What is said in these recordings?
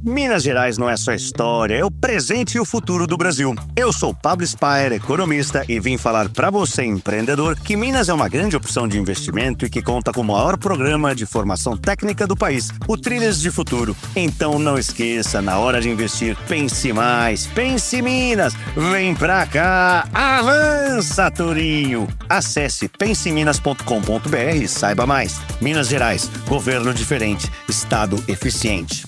Minas Gerais não é só história, é o presente e o futuro do Brasil. Eu sou Pablo Spire, economista, e vim falar para você, empreendedor, que Minas é uma grande opção de investimento e que conta com o maior programa de formação técnica do país, o Trilhas de Futuro. Então não esqueça, na hora de investir, pense mais, pense Minas, vem pra cá, avança, Tourinho! Acesse penseminas.com.br e saiba mais. Minas Gerais, governo diferente, estado eficiente.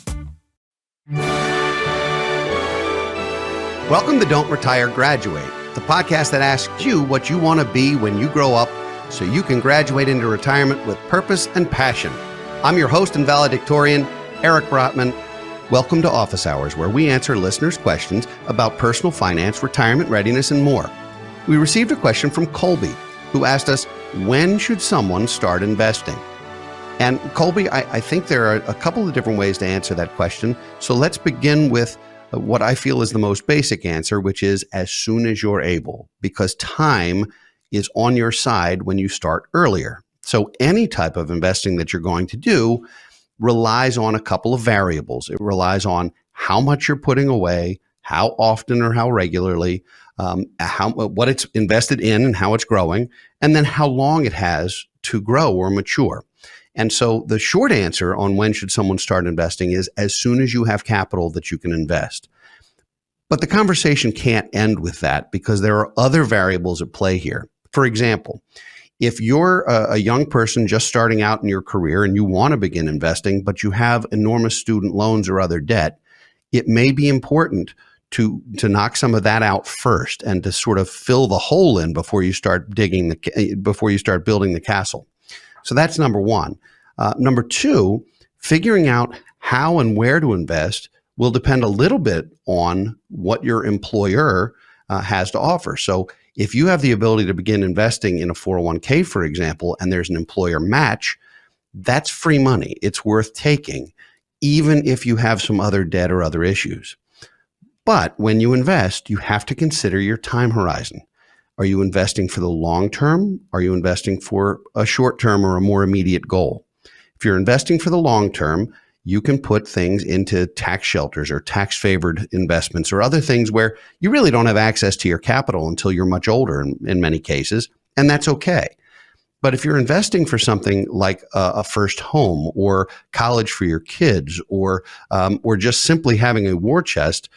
Welcome to Don't Retire, Graduate, the podcast that asks you what you want to be when you grow up so you can graduate into retirement with purpose and passion. I'm your host and valedictorian, Eric Brotman. Welcome to Office Hours, where we answer listeners' questions about personal finance, retirement readiness, and more. We received a question from Colby, who asked us, when should someone start investing? And Colby, I think there are a couple of different ways to answer that question. So let's begin with what I feel is the most basic answer, which is as soon as you're able, because time is on your side when you start earlier. So any type of investing that you're going to do relies on a couple of variables. It relies on how much you're putting away, how often or how regularly, what it's invested in and how it's growing, and then how long it has to grow or mature. And so the short answer on when should someone start investing is as soon as you have capital that you can invest. But the conversation can't end with that because there are other variables at play here. For example, if you're a young person just starting out in your career and you want to begin investing, but you have enormous student loans or other debt, it may be important to knock some of that out first and to sort of fill the hole in before you start building the castle. So that's number one. Number two, figuring out how and where to invest will depend a little bit on what your employer has to offer. So if you have the ability to begin investing in a 401k, for example, and there's an employer match, that's free money. It's worth taking, even if you have some other debt or other issues. But when you invest, you have to consider your time horizon. Are you investing for the long term? Are you investing for a short term or a more immediate goal? If you're investing for the long term, you can put things into tax shelters or tax favored investments or other things where you really don't have access to your capital until you're much older in many cases, and that's okay. But if you're investing for something like a first home or college for your kids or just simply having a war chest,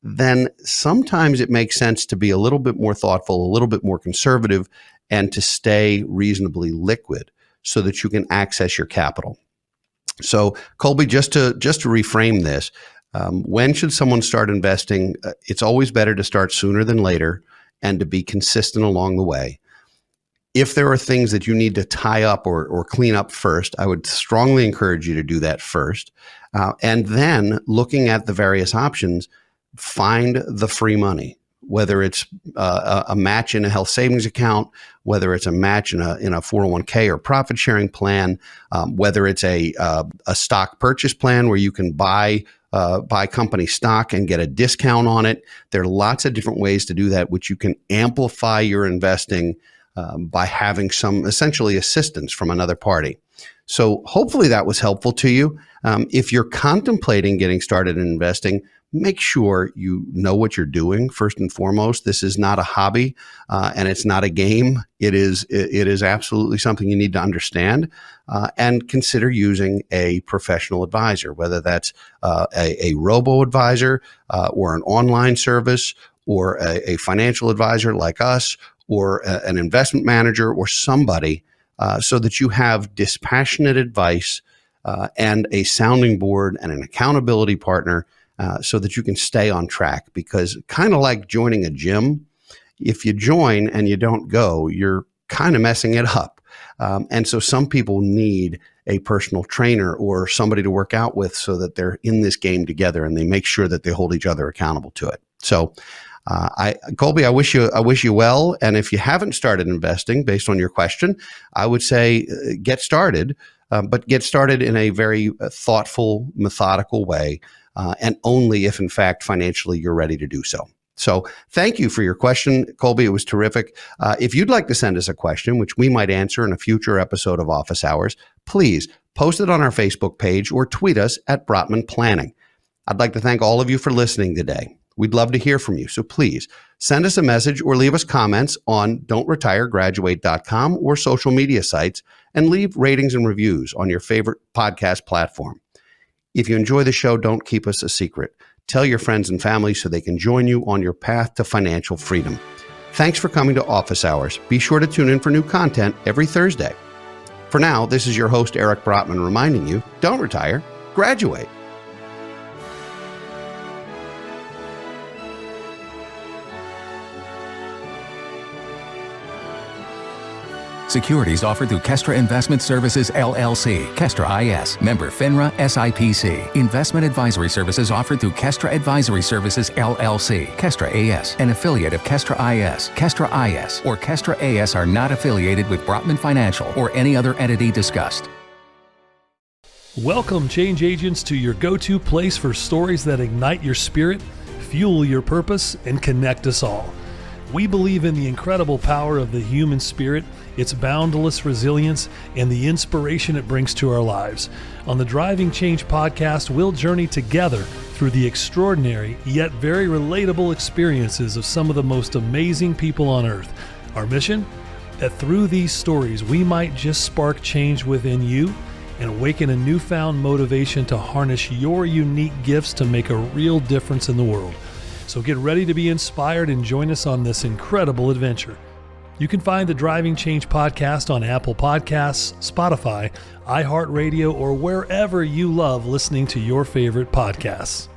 then sometimes it makes sense to be a little bit more thoughtful, a little bit more conservative, and to stay reasonably liquid so that you can access your capital. So, Colby, just to reframe this, when should someone start investing? It's always better to start sooner than later and to be consistent along the way. If there are things that you need to tie up or clean up first, I would strongly encourage you to do that first. And then looking at the various options, find the free money, whether it's a match in a health savings account, whether it's a match in a 401k or profit sharing plan, whether it's a stock purchase plan where you can buy company stock and get a discount on it. There are lots of different ways to do that, which you can amplify your investing by having some essentially assistance from another party. So hopefully that was helpful to you. If you're contemplating getting started in investing, make sure you know what you're doing first and foremost. This is not a hobby and it's not a game. It is absolutely something you need to understand and consider using a professional advisor, whether that's a robo-advisor or an online service or a financial advisor like us or an investment manager or somebody so that you have dispassionate advice and a sounding board and an accountability partner so that you can stay on track. Because kind of like joining a gym, if you join and you don't go, you're kind of messing it up. And so some people need a personal trainer or somebody to work out with so that they're in this game together and they make sure that they hold each other accountable to it. So Colby, I wish you well. And if you haven't started investing based on your question, I would say get started, but get started in a very thoughtful, methodical way. And only if, in fact, financially you're ready to do so. So thank you for your question, Colby. It was terrific. If you'd like to send us a question, which we might answer in a future episode of Office Hours, please post it on our Facebook page or tweet us at Brotman Planning. I'd like to thank all of you for listening today. We'd love to hear from you, so please send us a message or leave us comments on don'tretiregraduate.com or social media sites, and leave ratings and reviews on your favorite podcast platform. If you enjoy the show, don't keep us a secret. Tell your friends and family so they can join you on your path to financial freedom. Thanks for coming to Office Hours. Be sure to tune in for new content every Thursday. For now, this is your host, Eric Brotman, reminding you, don't retire, graduate. Securities offered through Kestra Investment Services, LLC, Kestra IS, member FINRA SIPC. Investment advisory services offered through Kestra Advisory Services, LLC, Kestra AS, an affiliate of Kestra IS. Kestra IS or Kestra AS are not affiliated with Brotman Financial or any other entity discussed. Welcome, change agents, to your go-to place for stories that ignite your spirit, fuel your purpose, and connect us all. We believe in the incredible power of the human spirit, its boundless resilience, and the inspiration it brings to our lives. On the Driving Change podcast, we'll journey together through the extraordinary yet very relatable experiences of some of the most amazing people on earth. Our mission? That through these stories, we might just spark change within you and awaken a newfound motivation to harness your unique gifts to make a real difference in the world. So get ready to be inspired and join us on this incredible adventure. You can find the Driving Change podcast on Apple Podcasts, Spotify, iHeartRadio, or wherever you love listening to your favorite podcasts.